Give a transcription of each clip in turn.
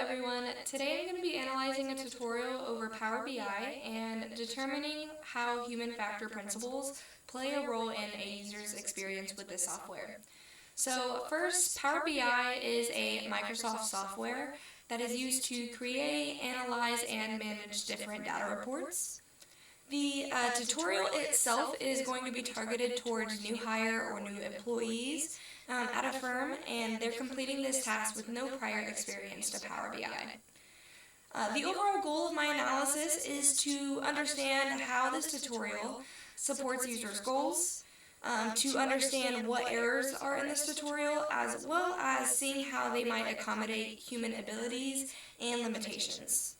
everyone. Today I'm going to be analyzing a tutorial over Power BI and determining how human factor principles play a role in a user's experience with this software. So first, Power BI is a Microsoft software that is used to create, analyze, and manage different data reports. The tutorial itself is going to be targeted towards new hire or new employees at a firm, and they're completing this task with no prior experience to Power BI. The overall goal of my analysis is to understand how this tutorial supports users' goals, to understand what errors are in this tutorial, as well as seeing how they might accommodate human abilities and limitations.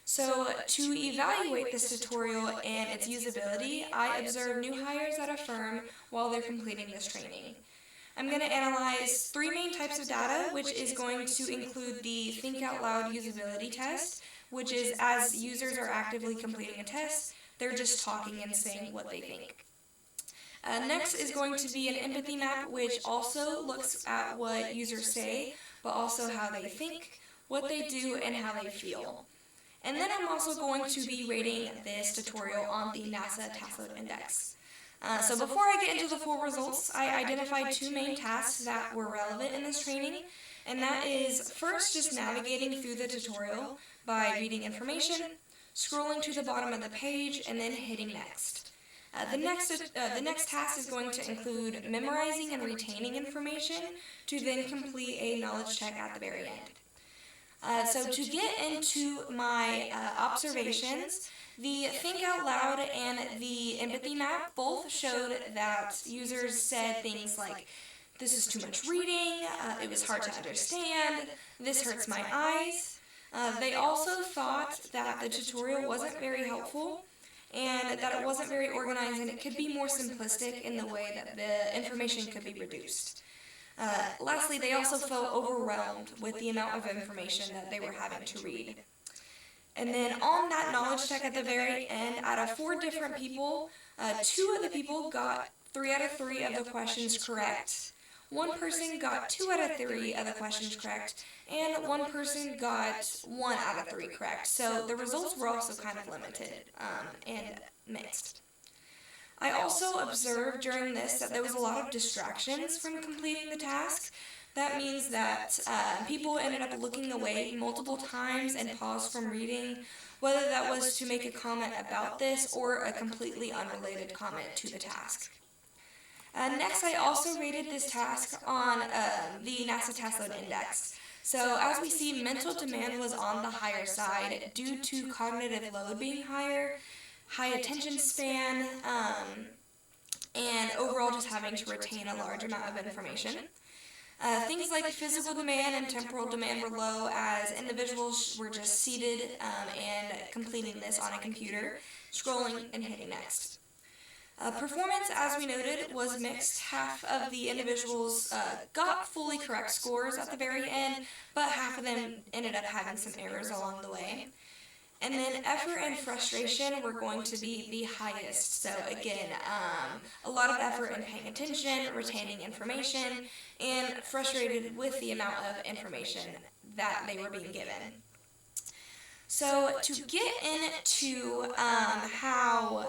So, to evaluate this tutorial and its usability, I observe new hires at a firm while they're completing this training. I'm going to analyze three main types of data, which is going to include the Think Out Loud usability test, which is as users are actively completing a test, they're just talking and saying what they think. Next is going to be an empathy map, which also looks at what users say, but also how they think, what they do, and how they feel. And then I'm also going to be rating this tutorial on the NASA Task Load Index. So before I get into the full results, I identified two main tasks that were relevant in this training, and that is first just navigating through the tutorial by reading information, scrolling to the bottom of the page, and then hitting next. The next task is going to include memorizing and retaining information to then complete a knowledge check at the very end. So to get into my observations, the Think Out Loud and the Empathy Map both showed that users said things like, "This is too much reading," "It was hard to understand," "This hurts my eyes." They also thought that the tutorial wasn't very helpful and that it wasn't very organized and it could be more simplistic in the way that the information could be reduced. Lastly, they also felt overwhelmed with the amount of information that they were having to read. And then on that knowledge check at the very end, out of 4 different people, 2 of the people got 3 out of 3 of the questions correct. 1 person got 2 out of 3 of the questions correct, and 1 person got 1 out of 3 correct. So the results were also kind of limited and mixed. I also observed during this that there was a lot of distractions from completing the task. That means that people ended up looking away multiple times and paused from reading, whether that was to make a comment about this or a completely unrelated comment to the task. Next, I also rated this task on the NASA Task Load Index. So as we see, mental demand was on the higher side due to cognitive load being higher, high attention span, and overall just having to retain a large amount of information. Things like physical demand and temporal demand were low as individuals were just seated and completing this on a computer, scrolling and hitting next. Performance, as we noted, was mixed. Half of the individuals got fully correct scores at the very end, but half of them ended up having some errors along the way. And then effort and frustration were going to be the highest. So again, a lot of effort in paying attention, retaining information, and frustrated with the amount of information that they were being given. So to get into how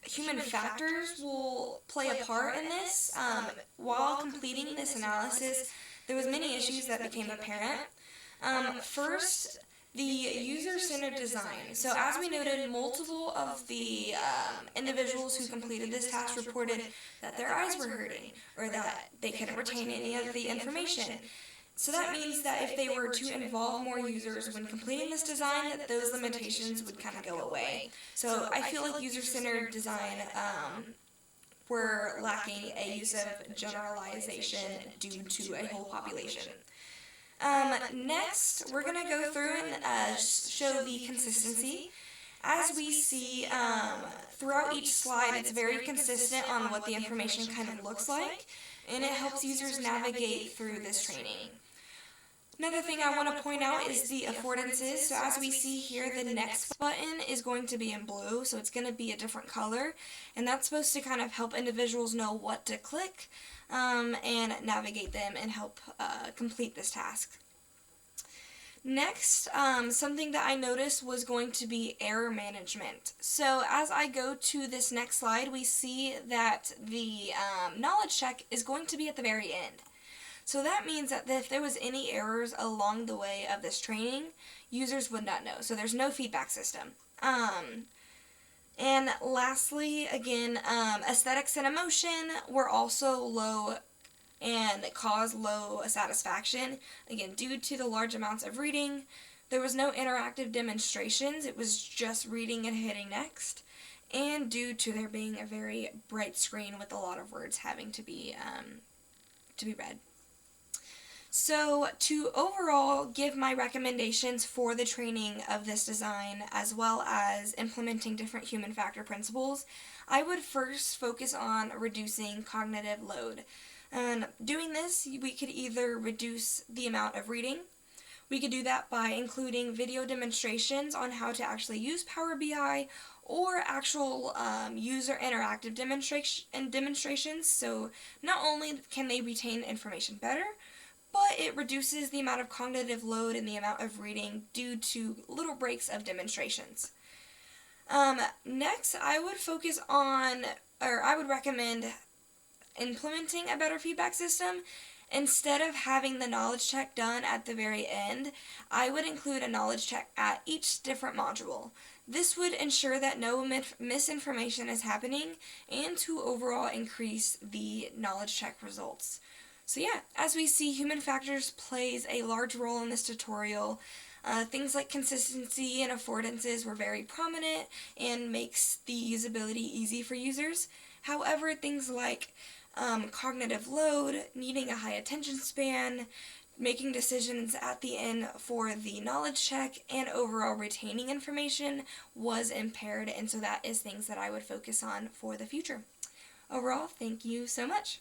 human factors will play a part in this, while completing this analysis, there was many issues that became apparent. First, the user-centered design. So as we noted, multiple of the individuals who completed this task reported that their eyes were hurting or that they couldn't retain any of the information. So that means that if they were to involve more users when completing this design, that those limitations would kind of go away. So I feel like user-centered design were lacking a use of generalization due to a whole population. Next, we're going to go through and show the consistency. As we see throughout each slide, it's very consistent on what the information kind of looks like, and it helps users navigate through this training. Another thing I want to point out is the affordances. So as we see here, the next button is going to be in blue, so it's going to be a different color, and that's supposed to kind of help individuals know what to click and navigate them and help complete this task. Next, something that I noticed was going to be error management. So as I go to this next slide, we see that the knowledge check is going to be at the very end. So that means that if there was any errors along the way of this training, users would not know. So there's no feedback system. And lastly, again, aesthetics and emotion were also low and cause low satisfaction. Again, due to the large amounts of reading, there was no interactive demonstrations. It was just reading and hitting next. And due to there being a very bright screen with a lot of words having to be read. So to overall give my recommendations for the training of this design as well as implementing different human factor principles, I would first focus on reducing cognitive load. And doing this, we could either reduce the amount of reading. We could do that by including video demonstrations on how to actually use Power BI or actual user interactive demonstrations. So not only can they retain information better, but it reduces the amount of cognitive load and the amount of reading due to little breaks of demonstrations. Next, I would recommend implementing a better feedback system. Instead of having the knowledge check done at the very end, I would include a knowledge check at each different module. This would ensure that no misinformation is happening and to overall increase the knowledge check results. So yeah, as we see, human factors plays a large role in this tutorial. Things like consistency and affordances were very prominent and makes the usability easy for users. However, things like cognitive load, needing a high attention span, making decisions at the end for the knowledge check, and overall retaining information was impaired, and so that is things that I would focus on for the future. Overall, thank you so much.